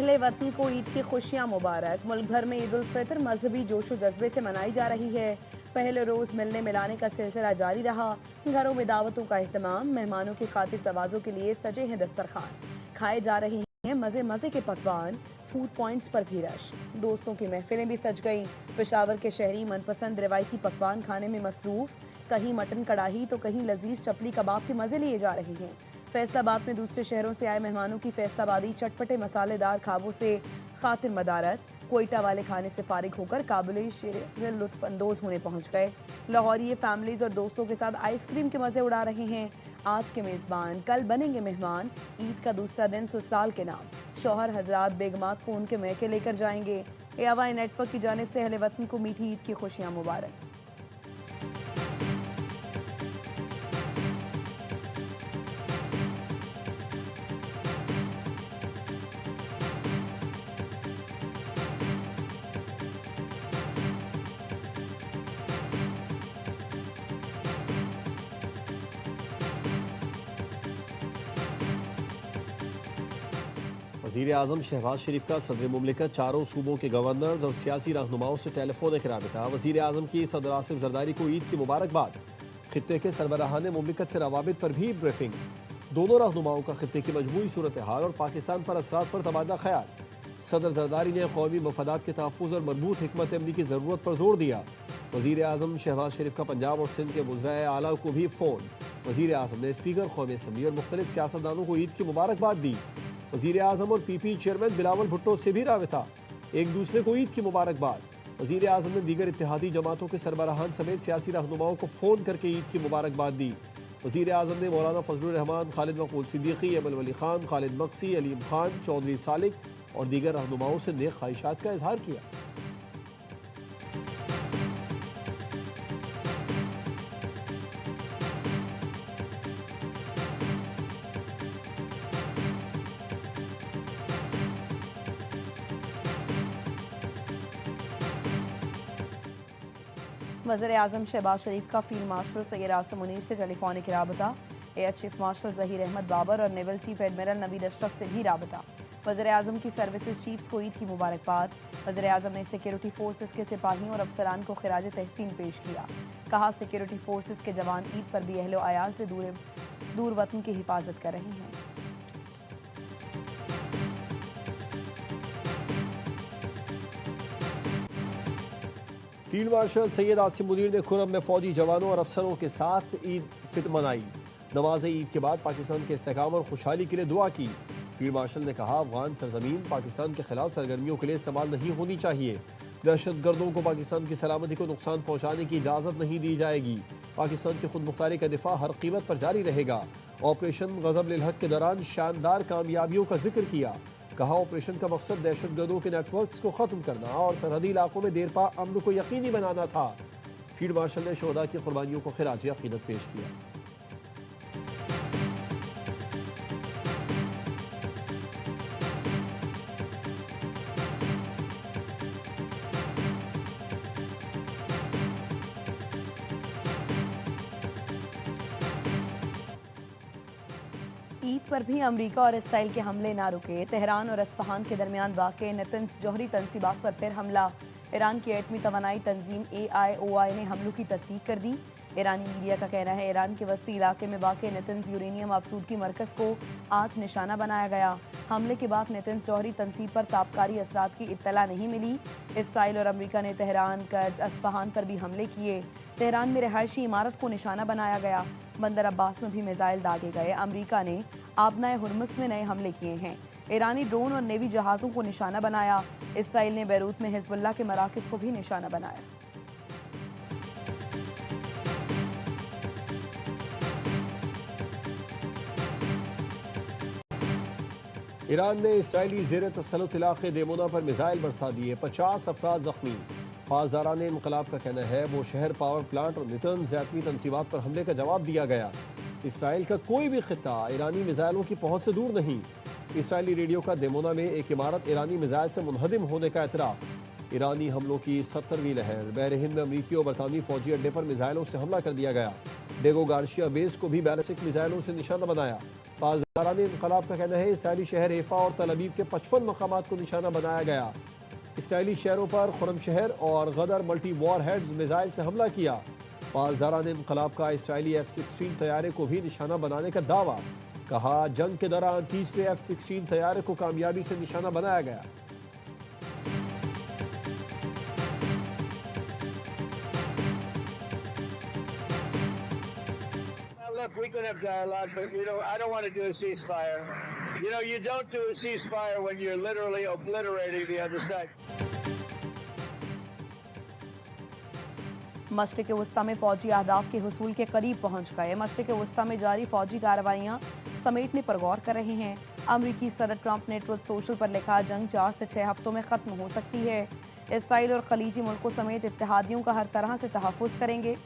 अहले वतन को ईद की खुशियां मुबारक। मुल्क भर में ईद उल फितर मजहबी जोशो जज्बे से मनाई जा रही है। पहले रोज मिलने मिलाने का सिलसिला जारी रहा। घरों में दावतों का एहतमाम, मेहमानों की खातिर तवाज़ो के लिए सजे हैं दस्तरखान। खाए जा रही हैं मजे मजे के पकवान। फूड पॉइंट्स पर भी रश। दोस्तों की महफिलें भी सज गईं। पेशावर के शहरी मनपसंद रिवायती पकवान खाने में मसरूफ। कहीं मटन कड़ाही तो कहीं लजीज चपली कबाब के मजे लिए जा रहे हैं। फैसलाबाद में दूसरे शहरों से आए मेहमानों की फैसलाबादी चटपटे मसालेदार खाबों से खातिर मदारत। कोयटा वाले खाने से फारिग होकर काबिल शेर लुत्फ अंदोज होने पहुंच गए। लाहौरी फैमिलीज और दोस्तों के साथ आइसक्रीम के मजे उड़ा रहे हैं। आज के मेज़बान कल बनेंगे मेहमान। ईद का दूसरा दिन ससुराल के नाम। शौहर हजरात बेगमात को उनके मैके लेकर जाएंगे। AWI नेटवर्क की जानिब से अहले वतन को मीठी ईद की खुशियां मुबारक। वज़ीर आज़म शहबाज शरीफ का सदर मुमलिकत चारों सूबों के गवर्नर और सियासी रहनुमाओं से टेलीफोनिक राबिता। वज़ीर आज़म की सदर आसिफ जरदारी को ईद की मुबारकबाद। खित्ते के सरबराहान मुमलिकत से रवाबित पर भी ब्रीफिंग। दोनों रहनुमाओं का खित्ते की मजमूई सूरत हाल और पाकिस्तान पर असरात पर तबादला ख्याल। सदर जरदारी ने कौमी मफादात के तहफ़्फ़ुज़ और मजबूत हिकमत अमली की ज़रूरत पर जोर दिया। वज़ीर आज़म शहबाज शरीफ का पंजाब और सिंध के वज़राए आला को भी फ़ोन। वज़ीर आज़म ने स्पीकर कौमी असम्बली और मुख्तलिफ सियासतदानों को ईद की मुबारकबाद दी। वज़ीर आज़म और PP चेयरमैन बिलावल भुट्टो से भी राबिता। एक दूसरे को ईद की मुबारकबाद। वज़ीर आज़म ने दीगर इत्तेहादी जमातों के सरबराहान समेत सियासी रहनुमाओं को फ़ोन करके ईद की मुबारकबाद दी। वज़ीर आज़म ने मौलाना फजलुर रहमान, खालिद मकबूल सिद्दीकी, अमल वली खान, खालिद मक्सी, अलीम खान, चौधरी सालिक और दीगर रहनुमाओं से नेक ख्वाहिशात का इजहार किया। वज़ीर आज़म शहबाज शरीफ का फील्ड मार्शल सैयद आसिम मुनीर से टेलीफोनिक राबता। Air chief marshal Zaheer Ahmed Babar और naval chief admiral Naveed Ashraf से भी राबता। वज़ीर आज़म की सर्विसेज चीफ्स को ईद की मुबारकबाद। वज़ीर आज़म ने सिक्योरिटी फोर्सेस के सिपाहियों और अफसरान को खिराज तहसीन पेश किया। कहा सिक्योरिटी फोर्सेस के जवान ईद पर भी अहलो आयाल से दूर वतन की हिफाजत कर रहे हैं। फील्ड मार्शल सैयद आसिम मुनीर ने खुरम में फौजी जवानों और अफसरों के साथ ईद फितर मनाई। नमाज ईद के बाद पाकिस्तान के इस्तेकाम और खुशहाली के लिए दुआ की। फील्ड मार्शल ने कहा अफगान सरजमीन पाकिस्तान के खिलाफ सरगर्मियों के लिए इस्तेमाल नहीं होनी चाहिए। दहशत गर्दों को पाकिस्तान की सलामती को नुकसान पहुँचाने की इजाज़त नहीं दी जाएगी। पाकिस्तान की खुद मुख्तारी का दिफा हर कीमत पर जारी रहेगा। ऑपरेशन गज़ब लिल हक के दौरान शानदार कामयाबियों का जिक्र किया। कहा ऑपरेशन का मकसद दहशत गर्दों के नेटवर्क्स को ख़त्म करना और सरहदी इलाकों में देरपा अमन को यकीनी बनाना था। फील्ड मार्शल ने शोहदा की कुर्बानियों को खिराज अक़ीदत पेश किया। ईद पर भी अमरीका और इसराइल के हमले ना रुके। तेहरान और अस्फहान के दरमियान वाक़े नेतन्स जौहरी तंसीबात पर फिर हमला। ईरान की एटमी तवानाई तंजीम AIOI ने हमलों की तस्दीक कर दी। ईरानी मीडिया का कहना है ईरान के वस्ती इलाके में वाक़े नेतन्स यूरेनियम आफसूदगी मरकज़ को आज निशाना बनाया गया। हमले के बाद नेतन्स जौहरी तंसीब पर ताबकारी असरात की इत्तला नहीं मिली। इसराइल और अमरीका ने तेहरान, कर्ज, अस्फहान पर भी हमले किए। तेहरान में रिहायशी इमारत को निशाना बनाया गया। बंदर अब्बास में भी मिसाइल दागे गए। अमरीका ने आबनाए हुर्मुस में नए हमले किए हैं। ईरानी ड्रोन और नेवी जहाज़ों को निशाना बनाया। इसराइल ने बैरूत में हिजबुल्लाह के मराकज़ को भी निशाना बनाया। ईरान ने इसराइली ज़ेर तसल्लुत इलाक़े देमोना पर मिसाइल बरसा दिए। 50 अफराद ज़ख्मी। पासदारान इनकलाब का कहना है वो शहर, पावर प्लांट और नितंज एटमी तंसीबात पर हमले का जवाब दिया गया। इसराइल का कोई भी खित्ता ईरानी मिसाइलों की पहुंच से दूर नहीं। इसराइली रेडियो का देमोना में एक इमारत ईरानी मिसाइल से मुनहदिम होने का एतराफ़। ईरानी हमलों की 70वीं लहर। बहर हिंद में अमरीकी और बरतानवी फौजी अड्डे पर मिसाइलों से हमला कर दिया गया। डेगो गार्शिया बेस को भी बैलिस्टिक मिसाइलों से निशाना बनाया। پاسداران انقلاب کا کہنا ہے اسرائیلی شہر حیفا اور تل ابیب کے 55 مقامات کو نشانہ بنایا گیا۔ اسرائیلی شہروں پر خرم شہر اور غدر ملٹی وار ہیڈز میزائل سے حملہ کیا۔ پاسداران انقلاب کا اسرائیلی F-16 طیارے کو بھی نشانہ بنانے کا دعویٰ، کہا جنگ کے دوران تیسرے F-16 طیارے کو کامیابی سے نشانہ بنایا گیا۔ Look, we could have dialogue, but I don't want to do a ceasefire. You don't do a ceasefire when you're literally obliterating the other side. मशरिक़ वस्ता में फौजी अहदाफ के हुसूल के करीब पहुंच गए। मशरिक़ वस्ता में जारी फौजी कार्रवाइयां समेटने पर गौर कर रहे हैं। अमरीकी सदर ट्रंप ने ट्रुथ सोशल पर लिखा, जंग 4 से 6 हफ्तों में ख़त्म हो सकती है। इसराइल और खलीजी मुल्कों समेत इत्तेहादियों का हर तरह से तहफ़्फ़ुज़ करेंगे।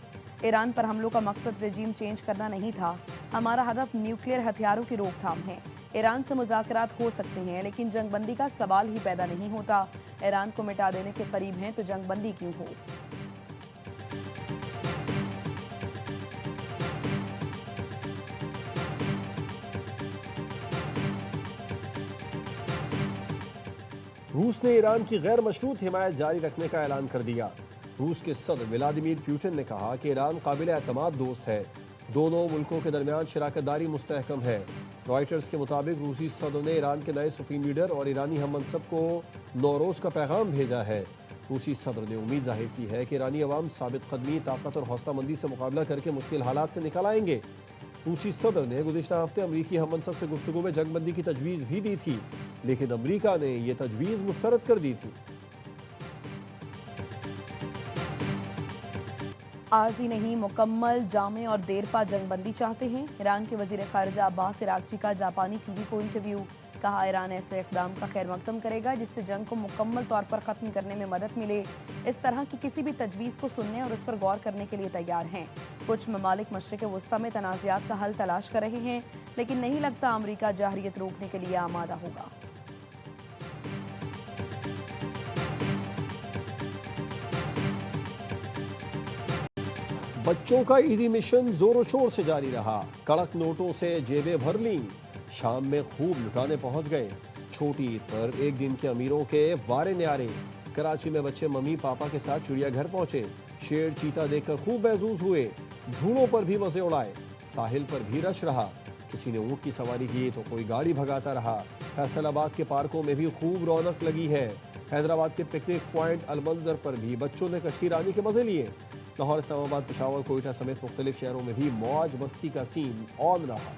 ईरान पर हमलों का मकसद रजीम चेंज करना नहीं था, हमारा हदफ न्यूक्लियर हथियारों की रोकथाम है। ईरान से मुज़ाकरात हो सकते हैं, लेकिन जंग बंदी का सवाल ही पैदा नहीं होता। ईरान को मिटा देने के करीब हैं तो जंग बंदी क्यों हो। روس نے ایران کی غیر مشروط حمایت جاری رکھنے کا اعلان کر دیا۔ روس کے صدر ولادیمیر پوٹن نے کہا کہ ایران قابل اعتماد دوست ہے، دونوں ملکوں کے درمیان شراکت داری مستحکم ہے۔ رائٹرز کے مطابق روسی صدر نے ایران کے نئے سپریم لیڈر اور ایرانی ہم منصب کو نوروز کا پیغام بھیجا ہے۔ روسی صدر نے امید ظاہر کی ہے کہ ایرانی عوام ثابت قدمی، طاقت اور حوصلہ مندی سے مقابلہ کر کے مشکل حالات سے نکل آئیں گے۔ روسی صدر نے گزشتہ ہفتے امریکی ہم منصب سے گفتگو میں جنگ بندی کی تجویز بھی دی تھی، لیکن امریکہ نے یہ تجویز مسترد کر دی تھی۔ عارضی نہیں، مکمل، جامع اور دیرپا جنگ بندی چاہتے ہیں۔ ایران کے وزیر خارجہ عباس عراقچی کا جاپانی ٹی وی کو انٹرویو، کہا ایران ایسے اقدام کا خیر مقدم کرے گا جس سے جنگ کو مکمل طور پر ختم کرنے میں مدد ملے۔ اس طرح کی کسی بھی تجویز کو سننے اور اس پر غور کرنے کے لیے تیار ہیں۔ کچھ ممالک مشرق وسطی میں تنازعات کا حل تلاش کر رہے ہیں، لیکن نہیں لگتا امریکہ جارحیت روکنے کے لیے آمادہ ہوگا۔ بچوں کا عیدی مشن زور و شور سے جاری رہا، کڑک نوٹوں سے جیبیں بھر لیں، شام میں خوب لٹانے پہنچ گئے۔ چھوٹی عید پر ایک دن کے امیروں کے وارے نیارے۔ کراچی میں بچے ممی پاپا کے ساتھ چڑیا گھر پہنچے، شیر چیتا دیکھ کر خوب محظوظ ہوئے، جھولوں پر بھی مزے اڑائے، ساحل پر بھی رش رہا، کسی نے اونٹ کی سواری کی تو کوئی گاڑی بھگاتا رہا۔ فیصل آباد کے پارکوں میں بھی خوب رونق لگی ہے۔ حیدرآباد کے پکنک پوائنٹ المنظر پر بھی بچوں نے کشتی رانی کے مزے لیے۔ لاہور، اسلام آباد، پشاور، کوئٹہ سمیت مختلف شہروں میں بھی موج مستی کا سین آن رہا۔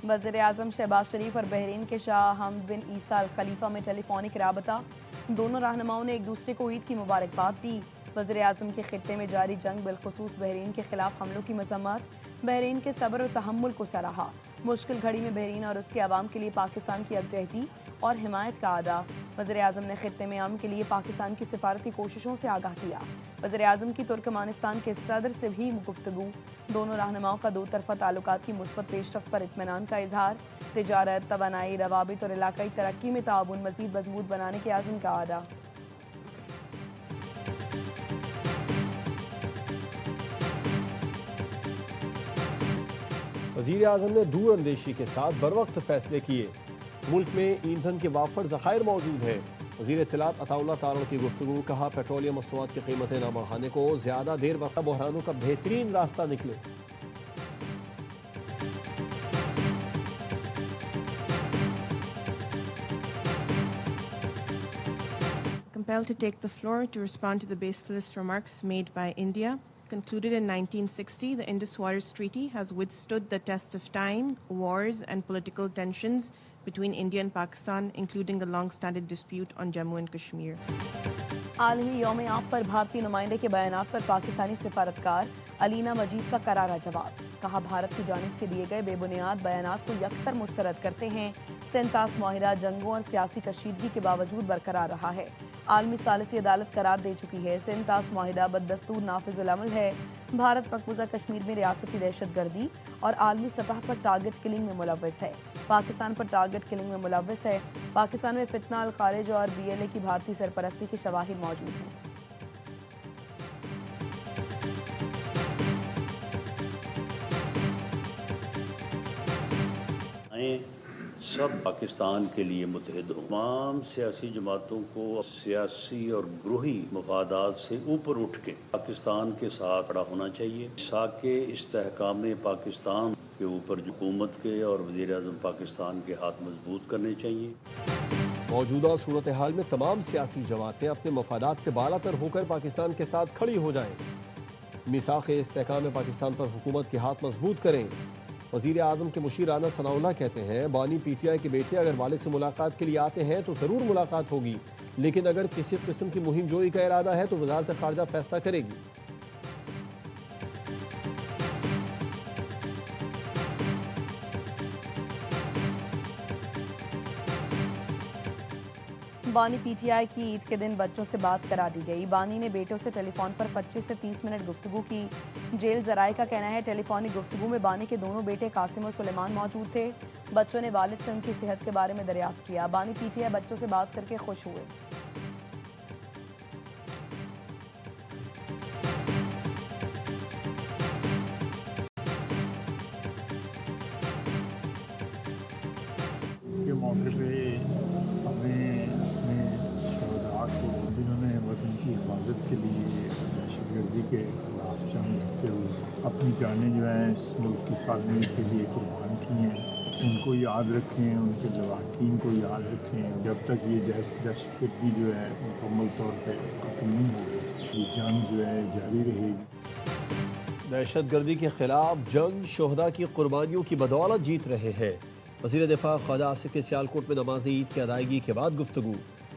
وزیر اعظم شہباز شریف اور بحرین کے شاہ حمد بن عیسیٰ الخلیفہ میں ٹیلی فونک رابطہ، دونوں رہنماؤں نے ایک دوسرے کو عید کی مبارکباد دی۔ وزیر اعظم کے خطے میں جاری جنگ، بالخصوص بحرین کے خلاف حملوں کی مذمت، بحرین کے صبر و تحمل کو سراہا۔ مشکل گھڑی میں بحرین اور اس کے عوام کے لیے پاکستان کی یکجہتی اور حمایت کا اعادہ۔ وزیر اعظم نے خطے میں امن کے لیے پاکستان کی سفارتی کوششوں سے آگاہ کیا۔ وزیر اعظم کی ترکمانستان کے صدر سے بھی گفتگو، دونوں رہنماؤں کا دو طرفہ تعلقات کی مثبت پیش رفت پر اطمینان کا اظہار، تجارت، توانائی، روابط اور علاقائی ترقی میں تعاون مزید مضبوط بنانے کے عزم کا اعادہ۔ وزیر اعظم نے دور اندیشی کے ساتھ بروقت فیصلے کیے، ملک میں ایندھن کے وافر ذخائر موجود ہیں۔ وزیر اطلاعات عطا اللہ تارڑ کی گفتگو، کہا پیٹرولیم مصنوعات کی قیمتیں نہ بڑھانے کو زیادہ دیر وقت بحرانوں کا بہترین راستہ نکلے۔ Compelled to take the floor to respond to the baseless remarks made by India. Concluded in 1960, the Indus Waters Treaty has withstood the test of time, wars, and political tensions between India and Pakistan, including a long-standing dispute on Jammu and Kashmir. عالمی یوم آپ پر بھارتی نمائندے کے بیانات پر پاکستانی سفارتکار علینا مجید کا کرارا جواب، کہا بھارت کی جانب سے دیے گئے بے بنیاد بیانات کو یکسر مسترد کرتے ہیں۔ سینتاس معاہدہ جنگوں اور سیاسی کشیدگی کے باوجود برقرار رہا ہے، عالمی ثالثی عدالت قرار دے چکی ہے۔ سینتاس معاہدہ بددستور نافذ العمل ہے۔ بھارت مقبوضہ کشمیر میں ریاستی دہشت گردی اور عالمی سطح پر ٹارگٹ کلنگ میں ملوث ہے۔ पाकिस्तान पर टारगेट किलिंग में मुलव्वस है। पाकिस्तान में फितना अल खारिज और BLA की भारतीय सरपरस्ती के शवाहिद मौजूद हैं। सब पाकिस्तान के लिए मुत्तहिद हों। तमाम सियासी जमातों को सियासी और ग्रोही मफादात से ऊपर उठ के पाकिस्तान के साथ खड़ा होना चाहिए। साके इस्तेहकाम पाकिस्तान के ऊपर हुकूमत के और वज़ीर-ए-आज़म पाकिस्तान के हाथ मजबूत करने चाहिए। मौजूदा सूरत हाल में तमाम सियासी जमातें अपने मफादात से बालातर होकर पाकिस्तान के साथ खड़ी हो जाएं। मिसाक़ इस्तेहकाम पाकिस्तान पर हुकूमत के हाथ मजबूत करें। वज़ीर आज़म के मुशीर राना सनाउल्लाह कहते हैं, बानी PTI के बेटे अगर वालिद से मुलाकात के लिए आते हैं तो ज़रूर मुलाकात होगी, लेकिन अगर किसी किस्म की मुहिम जोई का इरादा है तो वज़ारत ख़ारजा फैसला करेगी। बानी PTI की ईद के दिन बच्चों से बात करा दी गई। बानी ने बेटों से टेलीफोन पर 25 से 30 मिनट गुफ्तगू की। जेल ज़राए का कहना है टेलीफोनिक गुफ्तगू में बानी के दोनों बेटे कासिम और सुलेमान मौजूद थे। बच्चों ने वालिद से उनकी सेहत के बारे में दरियाफ्त किया। बानी PTI बच्चों से बात करके खुश हुए। के मौके पे जिन्होंने वतन की हिफाजत के लिए दहशतगर्दी के खिलाफ जंग लड़ते हुए अपनी जानें जो हैं इस मुल्क की सालमी के लिए कुर्बान की हैं, उनको याद रखें, उनके लवाकिन को याद रखें। जब तक ये दहशतगर्दी जो है मुकम्मल तौर पर ख़त्म नहीं होगी, ये जंग जो है जारी रहेगी। दहशतगर्दी के खिलाफ जंग शोहदा की कुर्बानियों की बदौलत जीत रहे हैं। वज़ीर दिफा ख्वाजा आसिफ के सियालकोट में नमाज ईद की अदायगी के बाद गुफ्तगू।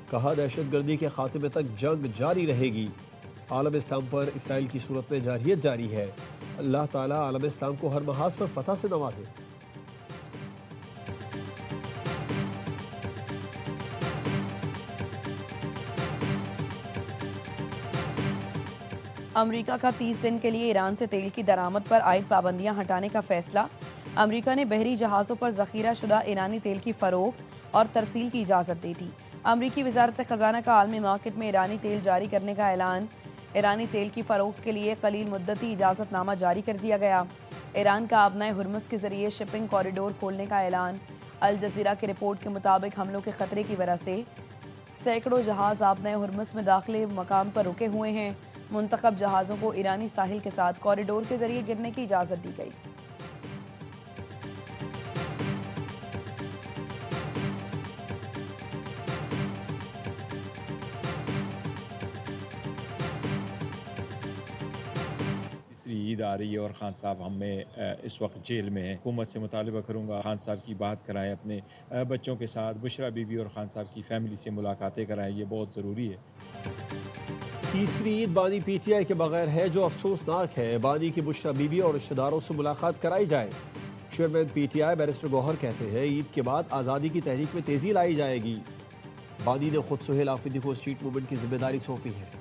कहा, दहशतगर्दी के खात्मे तक जंग जारी रहेगी। आलम इस्लाम पर इसराइल की सूरत में जारहियत जारी है। अल्लाह ताला आलम इस्लाम को हर महाज पर फतह से नवाजे। अमेरिका का 30 दिन के लिए ईरान से तेल की दरामद पर आयद पाबंदियां हटाने का फैसला। अमेरिका ने बहरी जहाज़ों पर ज़ख़ीरा शुदा ईरानी तेल की फ़रोख्त और तरसील की इजाज़त दी थी। अमरीकी वज़ारत ख़ज़ाना का आलमी मार्केट में ईरानी तेल जारी करने का ऐलान। ईरानी तेल की फ़रोख्त के लिए कलील मुद्दती इजाज़तनामा जारी कर दिया गया। ईरान का आबनाए हुर्मुज़ के ज़रिए शिपिंग कॉरिडोर खोलने का ऐलान। अल जज़ीरा की रिपोर्ट के मुताबिक हमलों के ख़तरे की वजह से सैकड़ों जहाज़ आबनाए हुर्मुज़ में दाखिले मकाम पर रुके हुए हैं। मुंतखब जहाज़ों को ईरानी साहिल के साथ कॉरिडोर के ज़रिए गिरने की इजाज़त दी गई। ईद आ रही है और खान साहब हमें इस वक्त जेल में हैं। हुकूमत से मुतालबा करूँगा खान साहब की बात कराएं, अपने बच्चों के साथ बुशरा बीबी और खान साहब की फैमिली से मुलाकातें कराएं, ये बहुत ज़रूरी है। तीसरी ईद बानी PTI के बगैर है जो अफसोसनाक है। बानी की बुशरा बीबी और रिश्तेदारों से मुलाकात कराई जाए। चेयरमैन PTI बैरिस्टर गौहर कहते हैं, ईद के बाद आज़ादी की तहरीक में तेज़ी लाई जाएगी। बानी ने खुद सुहेल आफरीदी को स्ट्रीट मूवमेंट की जिम्मेदारी सौंपी है।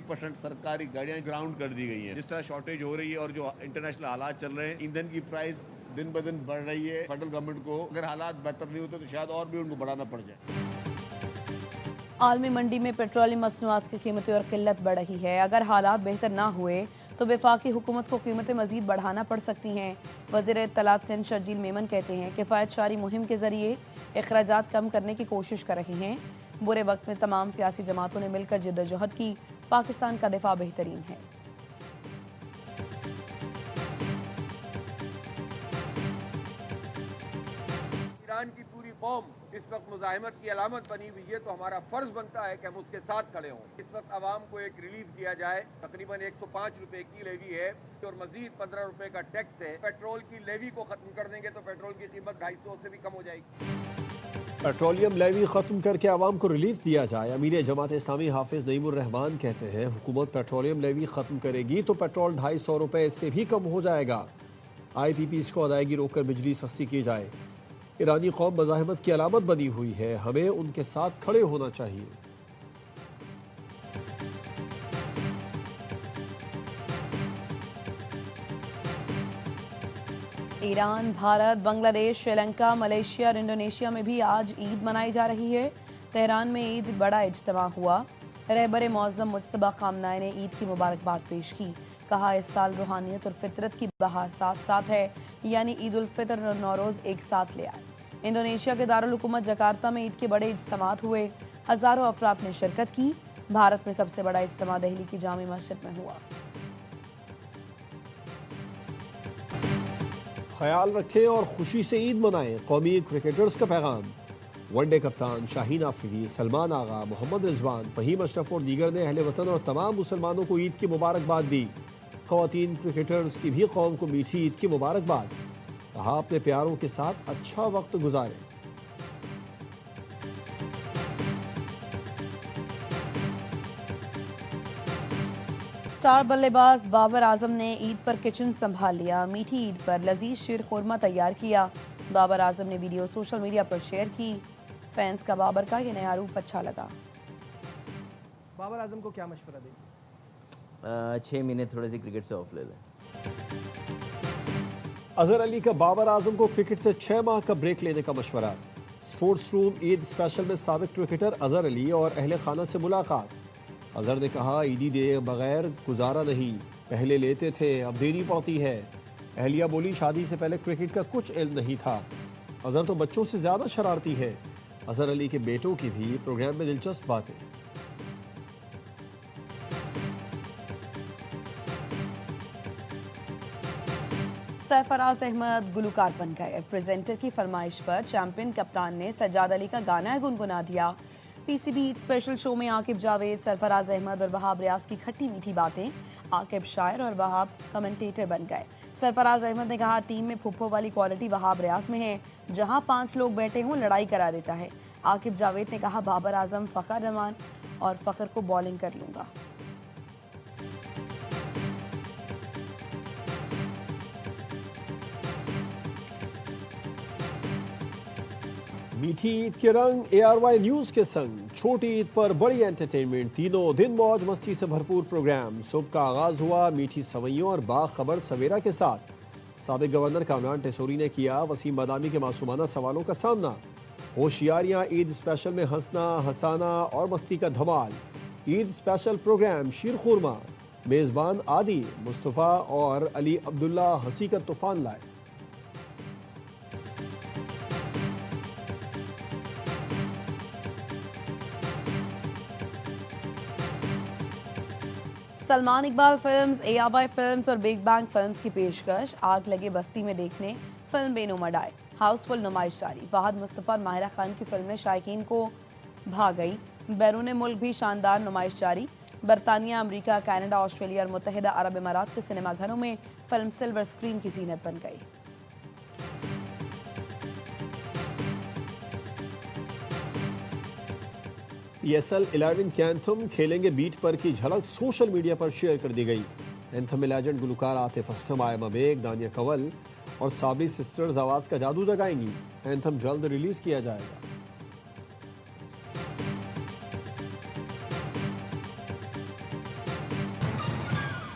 %60 सरकारी गाड़ियां ग्राउंड कर दी गई हैं। जिस तरह शॉर्टेज हो रही है और जो इंटरनेशनल हालात चल रहे हैं, ईंधन की प्राइस दिन ब दिन बढ़ रही है। फेडरल गवर्नमेंट को अगर हालात बेहतर नहीं होते तो शायद और भी उनको बढ़ाना पड़ जाए। आलमी मंडी में पेट्रोलियम मसनूआत की कीमतें और किल्लत बढ़ रही है। अगर हालात बेहतर ना हुए तो वफाकी हुकूमत को कीमतें मजीद बढ़ाना पड़ सकती हैं। वज़ीर इत्तलात सिंध शर्जील मेमन कहते हैं, किफ़ायत शारी मुहिम के ज़रिए अखराजात कम करने की कोशिश कर रहे हैं। बुरे वक्त में तमाम सियासी जमातों ने मिलकर जिद्दोजहद की। पाकिस्तान का दिफा बेहतरीन है। ईरान की पूरी कौम इस वक्त मुजाहिमत की अलामत बनी हुई है, तो हमारा फर्ज बनता है कि हम उसके साथ खड़े हों। इस वक्त आवाम को एक रिलीफ दिया जाए। तकरीबन 105 रुपए की लेवी है और मजीद 15 रुपए का टैक्स है। पेट्रोल की लेवी को खत्म कर देंगे तो पेट्रोल की कीमत 250 से भी कम हो जाएगी। पेट्रोलियम लेवी ख़त्म करके आवाम को रिलीफ दिया जाए। अमीर जमात इस्लामी हाफिज नईमुर रहमान कहते हैं, हुकूमत पेट्रोलियम लेवी ख़त्म करेगी तो पेट्रोल 250 रुपये इससे भी कम हो जाएगा। IPPs को अदायगी रोककर बिजली सस्ती की जाए। ईरानी कौम मज़ाहिमत की अलामत बनी हुई है, हमें उनके साथ खड़े होना चाहिए। ईरान, भारत, बांग्लादेश, श्रीलंका, मलेशिया और इंडोनेशिया में भी आज ईद मनाई जा रही है। तेहरान में ईद बड़ा इज्तिमा हुआ। रहबर मौज़म मुज्तबा खामनाई ने ईद की मुबारकबाद पेश की। कहा इस साल रूहानियत और फितरत की बहार साथ साथ है, यानी ईद उल फितर और नौरोज़ एक साथ ले आए। इंडोनेशिया के दारुल हुकूमत जकार्ता में ईद के बड़े इज्तिमात हुए। हज़ारों अफराद ने शिरकत की। भारत में सबसे बड़ा इज्तिमा दिल्ली की जामी मस्जिद में हुआ। ख्याल रखें और खुशी से ईद मनाएं, कौमी क्रिकेटर्स का पैगाम। वनडे कप्तान शाहीन आफरीदी, सलमान आगा, मोहम्मद रिजवान, फहीम अशरफ और दीगर ने अहले वतन और तमाम मुसलमानों को ईद की मुबारकबाद दी। ख़वातीन क्रिकेटर्स की भी कौम को मीठी ईद की मुबारकबाद। कहा अपने प्यारों के साथ अच्छा वक्त गुजारें। स्टार बल्लेबाज बाबर आजम ने ईद पर किचन संभाल लिया। मीठी ईद पर लजीज शीर खुरमा तैयार किया। बाबर आजम ने वीडियो सोशल मीडिया पर शेयर की। फैंस का बाबर का ये नया रूप अच्छा लगा। बाबर आजम को क्या मशवरा देंगे? 6 महीने थोड़े से क्रिकेट से ऑफ ले लें। अजहर अली का बाबर आजम को क्रिकेट से 6 माह का ब्रेक लेने का मशवरा। स्पोर्ट्स रूम ईद स्पेशल में साबिक क्रिकेटर अजहर अली और अहले खाना से मुलाकात। अजहर ने कहा ईदी दे बगैर गुजारा नहीं, पहले लेते थे अब देनी पड़ती है। अहलिया बोली शादी से पहले क्रिकेट का कुछ इल्म नहीं था। अजहर तो बच्चों से ज़्यादा शरारती है। अजहर अली के बेटों की भी प्रोग्राम में दिलचस्प बातें। सरफराज अहमद गुलकार बन गए। प्रेजेंटर की फरमाइश पर चैंपियन कप्तान ने सज्जाद अली का गाना गुनगुना दिया। पीसीबी ईद स्पेशल शो में आकिब जावेद, सरफराज अहमद और वहाब रियाज की खट्टी मीठी बातें। आकिब शायर और वहाब कमेंटेटर बन गए। सरफराज अहमद ने कहा टीम में फुप्पो वाली क्वालिटी वहाब रियाज में है। जहां 5 लोग बैठे हों लड़ाई करा देता है। आकिब जावेद ने कहा बाबर आजम, फ़खर रहमान और फ़खर को बॉलिंग कर लूंगा। मीठी ईद के रंग ARY न्यूज़ के संग। छोटी ईद पर बड़ी एंटरटेनमेंट, तीनों दिन मौज मस्ती से भरपूर प्रोग्राम। सुबह का आगाज हुआ मीठी सवैयों और बाखबर सवेरा के साथ। साबिक गवर्नर कामरान टेसोरी ने किया वसीम बादामी के मासूमाना सवालों का सामना। होशियारियां ईद स्पेशल में हंसना हंसाना और मस्ती का धमाल। ईद स्पेशल प्रोग्राम शीर खुरमा। मेज़बान आदि, मुस्तफ़ा और अली अब्दुल्ला हंसी का तूफान लाए। Salman Iqbal films, ARY films और बिग बैंग फिल्म्स की पेशकश। आग लगे बस्ती में देखने फिल्म बेनुमा डाई। हाउसफुल नुमाइश जारी। वाहद मुस्तफ़ा और माहिरा खान की फिल्में शायकीन को भा गई। बैरून मुल्क भी शानदार नुमाइश जारी। बरतानिया, अमरीका, कनाडा, ऑस्ट्रेलिया और मुत्तहिदा अरब इमारात के सिनेमाघरों में फिल्म सिल्वर स्क्रीन की जीनत बन गई। ESL 11 के एंथम खेलेंगे बीट पर की झलक सोशल मीडिया पर शेयर कर दी गई। एंथम में लेजेंड गुलकार आतिफ असलम, आयमा बेग, दानिया कंवल और साबरी सिस्टर्स आवाज़ का जादू जगाएंगी। एंथम जल्द रिलीज किया जाएगा।